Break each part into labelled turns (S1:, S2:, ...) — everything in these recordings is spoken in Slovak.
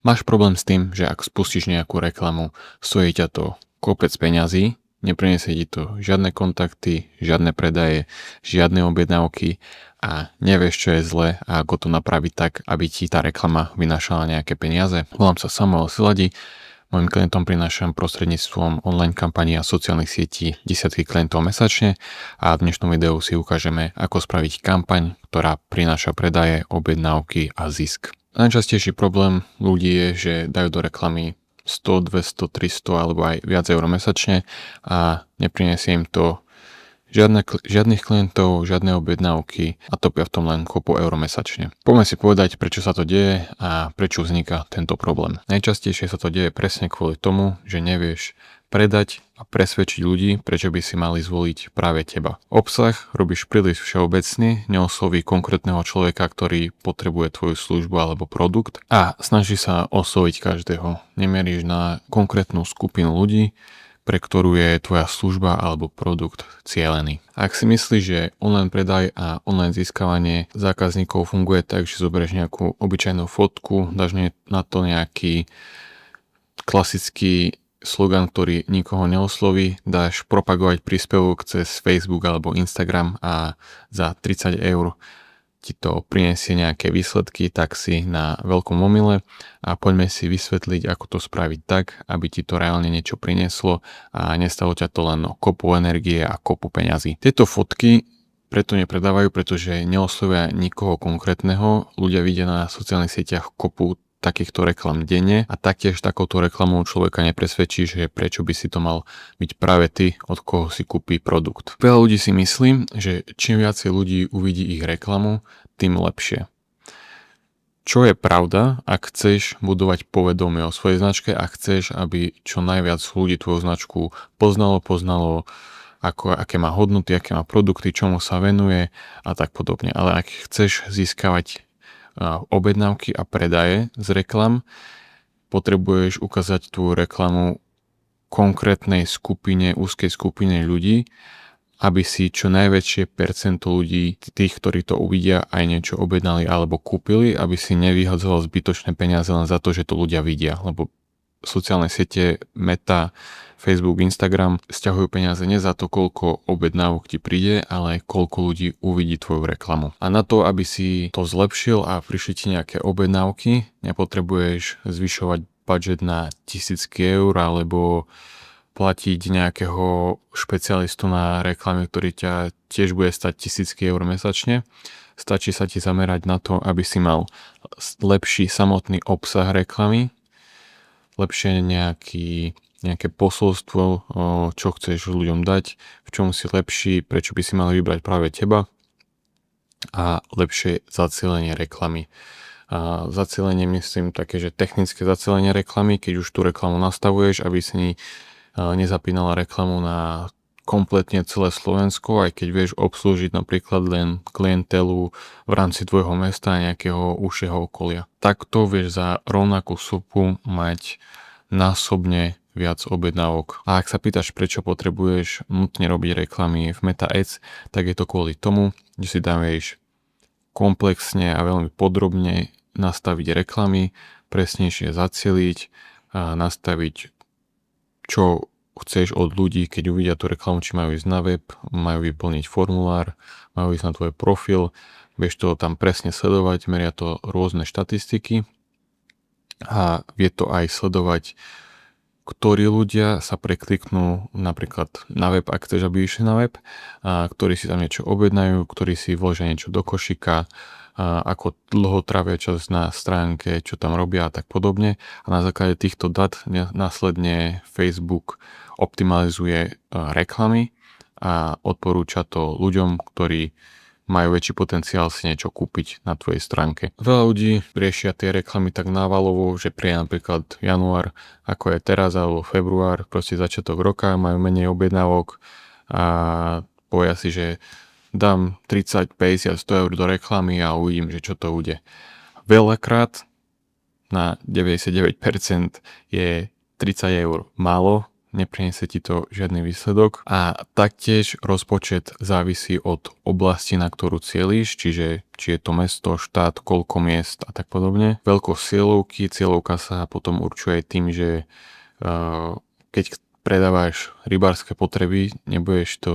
S1: Máš problém s tým, že ak spustíš nejakú reklamu, stojí ťa to kopec peňazí, nepriniesie ti to žiadne kontakty, žiadne predaje, žiadne objednávky a nevieš, čo je zle a ako to napraviť tak, aby ti tá reklama vynášala nejaké peniaze. Volám sa Samuel Siladi, mojim klientom prinášam prostredníctvom online kampaní a sociálnych sietí desiatky klientov mesačne a v dnešnom videu si ukážeme, ako spraviť kampaň, ktorá prináša predaje, objednávky a zisk. Najčastejší problém ľudí je, že dajú do reklamy 100, 200, 300 alebo aj viac eur mesačne a neprinesie im to žiadnych klientov, žiadne objednávky a topia v tom len kopu eur mesačne. Poďme si povedať, prečo sa to deje a prečo vzniká tento problém. Najčastejšie sa to deje presne kvôli tomu, že nevieš predať a presvedčiť ľudí, prečo by si mali zvoliť práve teba. Obsah robíš príliš všeobecný, neosloví konkrétneho človeka, ktorý potrebuje tvoju službu alebo produkt a snaží sa osloviť každého. Nemieríš na konkrétnu skupinu ľudí, pre ktorú je tvoja služba alebo produkt cielený. Ak si myslíš, že online predaj a online získavanie zákazníkov funguje tak, že zoberieš nejakú obyčajnú fotku, dáš na to nejaký klasický slogan, ktorý nikoho neosloví, dáš propagovať príspevok cez Facebook alebo Instagram a za 30 eur ti to prinesie nejaké výsledky, tak si na veľkom omyle a poďme si vysvetliť, ako to spraviť tak, aby ti to reálne niečo prinieslo a nestalo ťa to len o kopu energie a kopu peňazí. Tieto fotky preto nepredávajú, pretože neoslovia nikoho konkrétneho. Ľudia vidia na sociálnych sieťach kopu takýchto reklam denne a taktiež takouto reklamou človeka nepresvedčí, že prečo by si to mal byť práve ty, od koho si kúpi produkt. Veľa ľudí si myslí, že čím viacej ľudí uvidí ich reklamu, tým lepšie. Čo je pravda, ak chceš budovať povedomie o svojej značke a chceš, aby čo najviac ľudí tvoju značku poznalo, aké má hodnoty, aké má produkty, čomu sa venuje a tak podobne. Ale ak chceš získavať objednávky a predaje z reklam, potrebuješ ukázať tú reklamu konkrétnej skupine, úzkej skupine ľudí, aby si čo najväčšie percento ľudí, tých, ktorí to uvidia, aj niečo objednali alebo kúpili, aby si nevyhadzoval zbytočné peniaze len za to, že to ľudia vidia, lebo sociálne siete, Meta, Facebook, Instagram sťahujú peniaze nie za to, koľko objednávok ti príde, ale aj koľko ľudí uvidí tvoju reklamu. A na to, aby si to zlepšil a prišli ti nejaké objednávky, nepotrebuješ zvyšovať budget na tisícky eur alebo platiť nejakého špecialistu na reklamy, ktorý ťa tiež bude stať tisícky eur mesačne. Stačí sa ti zamerať na to, aby si mal lepší samotný obsah reklamy, lepšie nejaké posolstvo, čo chceš ľuďom dať, v čom si lepší, prečo by si mali vybrať práve teba a lepšie zacielenie reklamy. Zacielenie myslím také, že technické zacielenie reklamy, keď už tú reklamu nastavuješ, aby si nezapínala reklamu na kompletne celé Slovensko, aj keď vieš obslúžiť napríklad len klientelu v rámci tvojho mesta a nejakého užšieho okolia. Takto vieš za rovnakú sumu mať násobne viac objednávok. A ak sa pýtaš, prečo potrebuješ nutne robiť reklamy v Meta Ads, tak je to kvôli tomu, že si tam vieš komplexne a veľmi podrobne nastaviť reklamy, presnejšie zacieliť a nastaviť, čo chceš od ľudí, keď uvidia tú reklamu, či majú ísť na web, majú vyplniť formulár, majú ísť na tvoj profil, vieš to tam presne sledovať, meria to rôzne štatistiky a vie to aj sledovať, ktorí ľudia sa prekliknú napríklad na web, ak chceš, aby išli na web, a ktorí si tam niečo objednajú, ktorí si vložia niečo do košíka, ako dlho trávia čas na stránke, čo tam robia a tak podobne. A na základe týchto dát následne Facebook optimalizuje reklamy a odporúča to ľuďom, ktorí majú väčší potenciál si niečo kúpiť na tvojej stránke. Veľa ľudí riešia tie reklamy tak návalovo, že príde napríklad január, ako je teraz, alebo február, proste začiatok roka, majú menej objednávok a povedia si, že dám 30, 50, 100 eur do reklamy a uvidím, že čo to bude. Veľakrát na 99% je 30 eur málo nepriniesie ti to žiadny výsledok. A taktiež rozpočet závisí od oblasti, na ktorú cieliš, čiže či je to mesto, štát, koľko miest a tak podobne. Veľkosť cieľovka sa potom určuje tým, že keď predávaš rybárske potreby, nebudeš to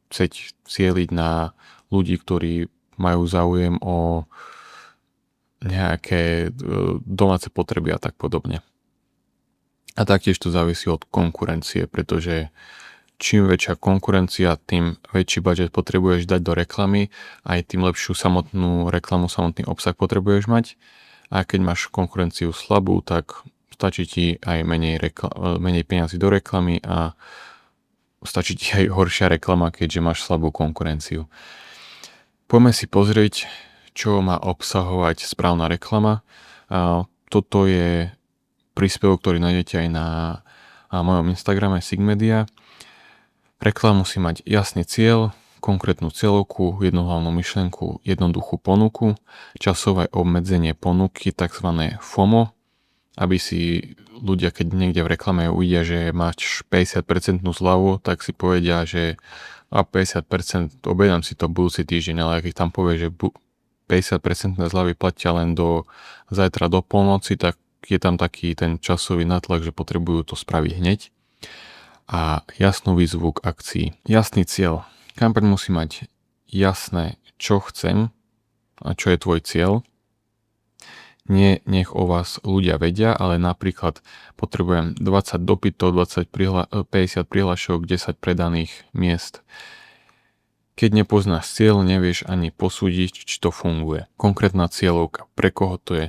S1: chcieť cieliť na ľudí, ktorí majú záujem o nejaké domáce potreby a tak podobne. A taktiež to závisí od konkurencie, pretože čím väčšia konkurencia, tým väčší budget potrebuješ dať do reklamy, aj tým lepšiu samotnú reklamu, samotný obsah potrebuješ mať. A keď máš konkurenciu slabú, tak stačí ti aj menej peniazy do reklamy a stačí ti aj horšia reklama, keďže máš slabú konkurenciu. Poďme si pozrieť, čo má obsahovať správna reklama. Toto je príspevok, ktorý nájdete aj na mojom Instagrame Sigmedia. Reklama musí mať jasný cieľ, konkrétnu cieľovku, jednu hlavnú myšlienku, jednoduchú ponuku, časové obmedzenie ponuky, tzv. FOMO, aby si ľudia, keď niekde v reklame uvidia, že máš 50% zľavu, tak si povedia, že 50% objednám si to budúci týždeň, ale keď tam povie, že 50% zľavy platia len do zajtra do polnoci, tak je tam taký ten časový natlak, že potrebujú to spraviť hneď. A jasnú výzvu k akcii. Jasný cieľ. Kampaň musí mať jasné, čo chcem a čo je tvoj cieľ. Nie nech o vás ľudia vedia, ale napríklad potrebujem 20 dopytov, 50 prihlášok, 10 predaných miest. Keď nepoznáš cieľ, nevieš ani posúdiť, či to funguje. Konkrétna cieľovka, pre koho to je.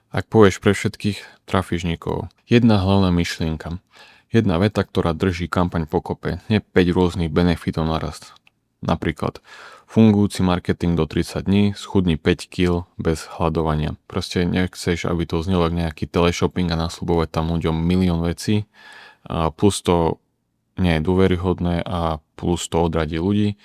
S1: Ak povieš pre všetkých, trafíš nikoho. Jedna hlavná myšlienka. Jedna veta, ktorá drží kampaň pokope. Nie 5 rôznych benefitov naraz. Napríklad fungujúci marketing do 30 dní, schudni 5 kg bez hľadovania. Proste nechceš, aby to znelo nejaký teleshopping a nasľubovať tam ľuďom milión vecí. A plus to nie je dôveryhodné a plus to odradí ľudí.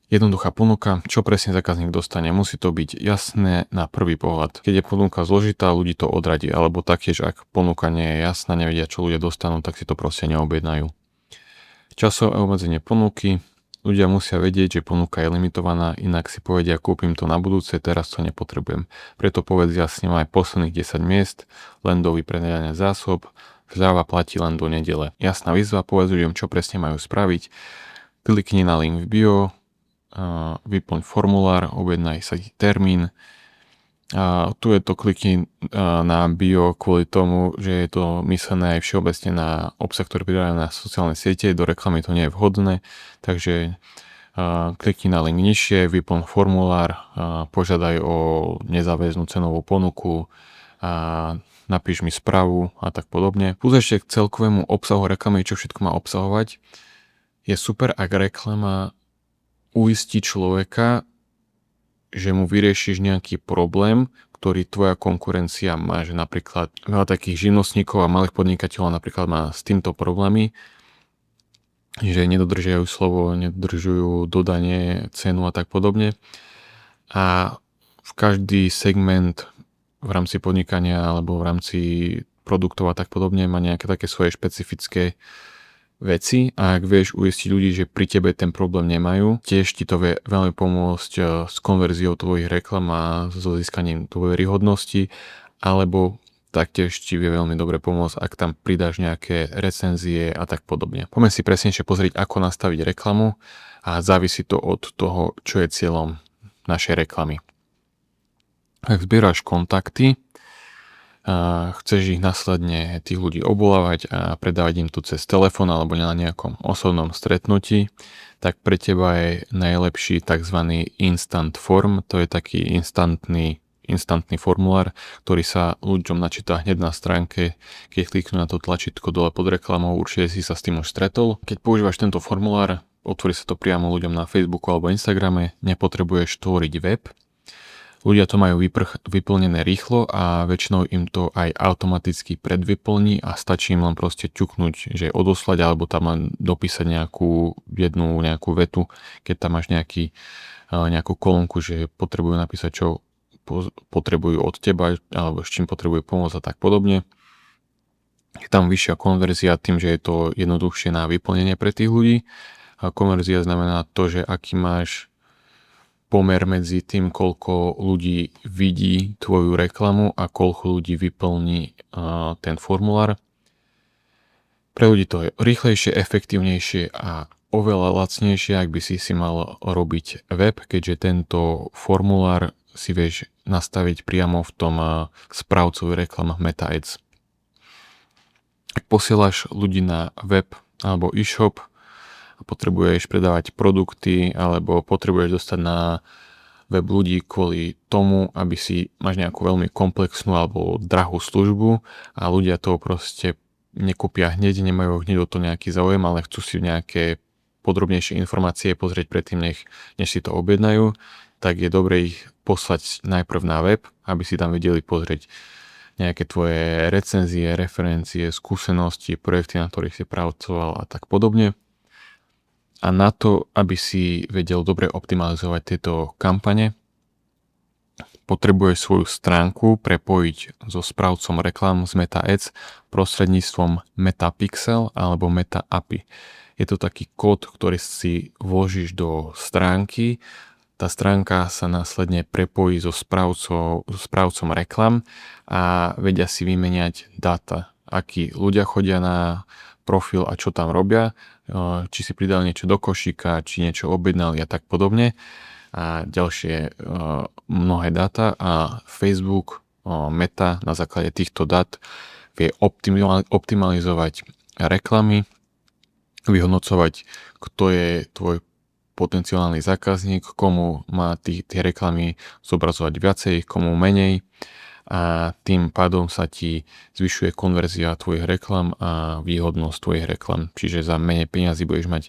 S1: Jednoduchá ponuka, čo presne zákazník dostane, musí to byť jasné na prvý pohľad. Keď je ponuka zložitá, ľudí to odradí, alebo taktiež, ak ponuka nie je jasná, nevedia, čo ľudia dostanú, tak si to proste neobjednajú. Časové obmedzenie ponuky, ľudia musia vedieť, že ponuka je limitovaná, inak si povedia, kúpim to na budúce, teraz to nepotrebujem. Preto povedz jasne, aj posledných 10 miest, len do vypredania zásob, zľava platí len do nedele. Jasná výzva, povedz ľuďom, čo presne majú spraviť, klikni na link v bio, vyplň formulár, objednaj sa termín. Tu je to klikni na bio kvôli tomu, že je to myslené aj všeobecne na obsah, ktorý pridávajú na sociálne siete, do reklamy to nie je vhodné, takže klikni na link nižšie, vyplň formulár, požiadaj o nezáväznú cenovú ponuku, napíš mi správu a tak podobne. Plus ešte k celkovému obsahu reklamy, čo všetko má obsahovať, je super, ak reklama uistí človeka, že mu vyriešiš nejaký problém, ktorý tvoja konkurencia má, že napríklad veľa takých živnostníkov a malých podnikateľov napríklad má s týmto problémy, že nedodržiavajú slovo, nedodržujú dodanie, cenu a tak podobne. A v každý segment v rámci podnikania alebo v rámci produktov a tak podobne má nejaké také svoje špecifické veci a ak vieš uistiť ľudí, že pri tebe ten problém nemajú, tiež ti to vie veľmi pomôcť s konverziou tvojich reklam a so získaním dôveryhodnosti, alebo taktiež ti vie veľmi dobre pomôcť, ak tam pridáš nejaké recenzie a tak podobne. Poďme si presnejšie pozrieť, ako nastaviť reklamu a závisí to od toho, čo je cieľom našej reklamy. Ak zbieraš kontakty, chceš ich následne tých ľudí obvolávať a predávať im tu cez telefón alebo na nejakom osobnom stretnutí, tak pre teba je najlepší tzv. Instant form, to je taký instantný formulár, ktorý sa ľuďom načíta hneď na stránke, keď kliknú na to tlačítko dole pod reklamou, určite si sa s tým už stretol. Keď používaš tento formulár, otvorí sa to priamo ľuďom na Facebooku alebo Instagrame, nepotrebuješ tvoriť web. Ľudia to majú vyplnené rýchlo a väčšinou im to aj automaticky predvyplní a stačí im len proste ťuknúť, že odoslať alebo tam len dopísať nejakú vetu, keď tam máš nejakú kolónku, že potrebujú napísať, čo potrebujú od teba alebo s čím potrebujú pomôcť a tak podobne. Je tam vyššia konverzia tým, že je to jednoduchšie na vyplnenie pre tých ľudí. A konverzia znamená to, že aký máš pomer medzi tým, koľko ľudí vidí tvoju reklamu a koľko ľudí vyplní ten formulár. Pre ľudí to je rýchlejšie, efektívnejšie a oveľa lacnejšie, ak by si mal robiť web, keďže tento formulár si vieš nastaviť priamo v tom správcovi reklam Meta Ads. Ak posielaš ľudí na web alebo e-shop a potrebuješ predávať produkty alebo potrebuješ dostať na web ľudí kvôli tomu, aby máš nejakú veľmi komplexnú alebo drahú službu a ľudia to proste nekúpia hneď, nemajú hneď o to nejaký záujem, ale chcú si nejaké podrobnejšie informácie pozrieť predtým, než si to objednajú, tak je dobre ich poslať najprv na web, aby si tam vedeli pozrieť nejaké tvoje recenzie, referencie, skúsenosti, projekty, na ktorých si pracoval a tak podobne. A na to, aby si vedel dobre optimalizovať tieto kampane, potrebuješ svoju stránku prepojiť so správcom reklam z Meta Ads prostredníctvom Metapixel alebo Meta API. Je to taký kód, ktorý si vložíš do stránky. Tá stránka sa následne prepojí so správcom reklam a vedia si vymeniať dáta, akí ľudia chodia na profil a čo tam robia, či si pridali niečo do košíka, či niečo objednali a tak podobne a ďalšie mnohé dáta a Facebook, Meta na základe týchto dát vie optimalizovať reklamy, vyhodnocovať, kto je tvoj potenciálny zákazník, komu má tie reklamy zobrazovať viacej, komu menej a tým pádom sa ti zvyšuje konverzia tvojich reklam a výhodnosť tvojich reklam. Čiže za menej peňazí budeš mať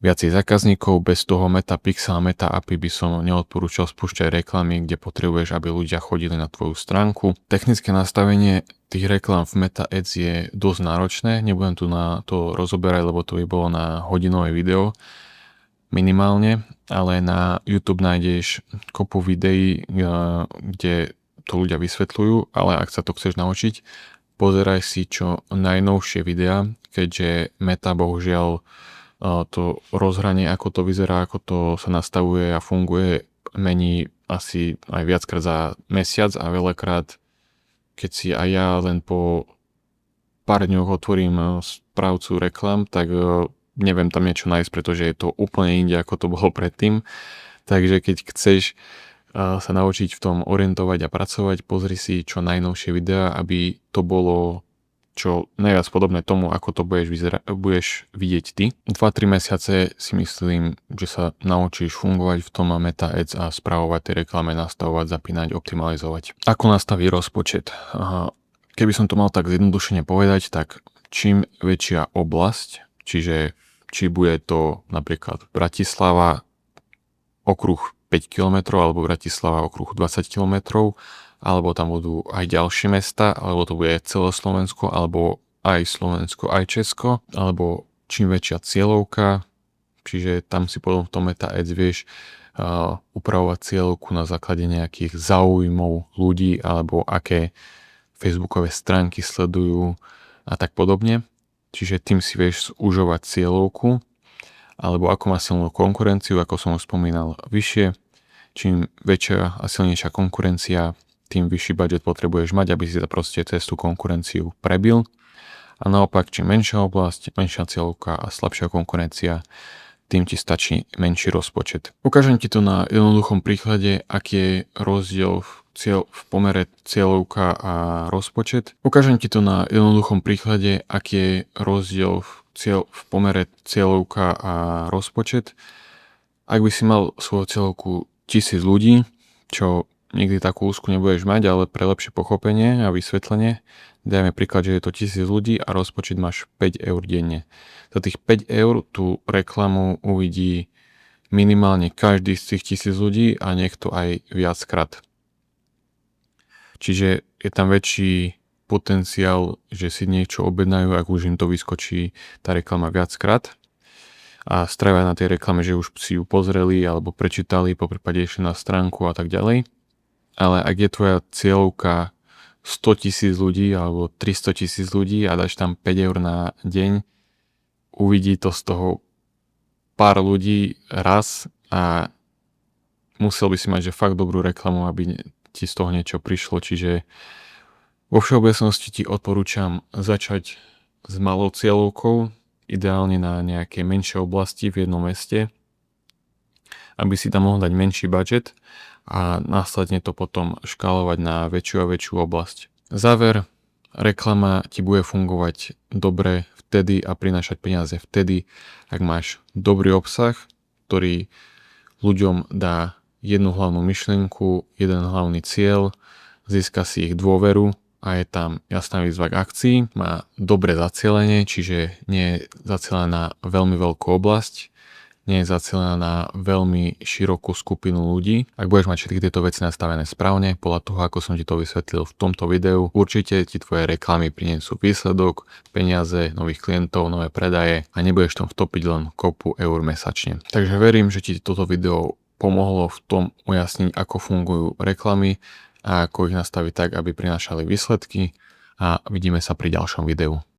S1: viacej zákazníkov. Bez toho Metapixel a Meta API by som neodporúčal spúšťať reklamy, kde potrebuješ, aby ľudia chodili na tvoju stránku. Technické nastavenie tých reklam v Meta Ads je dosť náročné. Nebudem tu na to rozoberať, lebo to by bolo na hodinové video minimálne, ale na YouTube nájdeš kopu videí, kde to ľudia vysvetľujú, ale ak sa to chceš naučiť, pozeraj si čo najnovšie videá, keďže Meta bohužiaľ to rozhranie, ako to vyzerá, ako to sa nastavuje a funguje, mení asi aj viackrát za mesiac a veľakrát, keď si aj ja len po pár dňoch otvorím správcu reklam, tak neviem tam niečo nájsť, pretože je to úplne inde, ako to bolo predtým. Takže keď chceš sa naučiť v tom orientovať a pracovať, pozri si čo najnovšie videá, aby to bolo čo najviac podobné tomu, ako to budeš vidieť ty. 2-3 mesiace si myslím, že sa naučíš fungovať v tom Meta Ads a správovať tie reklamy, nastavovať, zapínať, optimalizovať. Ako nastaviť rozpočet? Keby som to mal tak zjednodušene povedať, tak čím väčšia oblasť, čiže či bude to napríklad Bratislava okruh 5 km alebo Bratislava okruh 20 km, alebo tam budú aj ďalšie mesta, alebo to bude celé Slovensko, alebo aj Slovensko, aj Česko, alebo čím väčšia cieľovka, čiže tam si potom v tom Meta Ads vieš upravovať cieľovku na základe nejakých záujmov ľudí, alebo aké facebookové stránky sledujú a tak podobne. Čiže tým si vieš zúžovať cieľovku, alebo ako má silnú konkurenciu, ako som už spomínal vyššie. Čím väčšia a silnejšia konkurencia, tým vyšší budget potrebuješ mať, aby si sa proste cez tú konkurenciu prebil. A naopak, čím menšia oblasť, menšia cieľovka a slabšia konkurencia, tým ti stačí menší rozpočet. Ukážem ti to na jednoduchom príklade, aký je rozdiel v pomere cieľovka a rozpočet. Ukážem ti to na jednoduchom príklade, aký je rozdiel v pomere cieľovka a rozpočet. Ak by si mal svoju cieľovku 1000 ľudí, čo nikdy takú úzku nebudeš mať, ale pre lepšie pochopenie a vysvetlenie, dajme príklad, že je to 1000 ľudí a rozpočet máš 5 eur denne. Za tých 5 eur tú reklamu uvidí minimálne každý z tých 1000 ľudí a niekto aj viackrát. Čiže je tam väčší potenciál, že si niečo objednajú, ak už im to vyskočí tá reklama viackrát a stravia na tej reklame, že už si ju pozreli alebo prečítali, poprípade išli na stránku a tak ďalej. Ale ak je tvoja cieľovka 100 000 ľudí alebo 300 000 ľudí a dáš tam 5 eur na deň, uvidí to z toho pár ľudí raz a musel by si mať že fakt dobrú reklamu, aby ti z toho niečo prišlo, čiže vo všeobecnosti ti odporúčam začať s malou cieľovkou, ideálne na nejakej menšej oblasti v jednom meste, aby si tam mohol dať menší budget a následne to potom škálovať na väčšiu a väčšiu oblasť. Záver, reklama ti bude fungovať dobre vtedy a prinášať peniaze vtedy, ak máš dobrý obsah, ktorý ľuďom dá jednu hlavnú myšlienku, jeden hlavný cieľ, získa si ich dôveru a je tam jasná výzva k akcii, má dobré zacielenie, čiže nie je zacielená na veľmi veľkú oblasť, nie je zacielená na veľmi širokú skupinu ľudí. Ak budeš mať všetky tieto veci nastavené správne, podľa toho, ako som ti to vysvetlil v tomto videu, určite ti tvoje reklamy prinesú výsledok, peniaze, nových klientov, nové predaje a nebudeš tam vtopiť len kopu eur mesačne. Takže verím, že ti toto video pomohlo v tom ujasniť, ako fungujú reklamy a ako ich nastaviť tak, aby prinášali výsledky a vidíme sa pri ďalšom videu.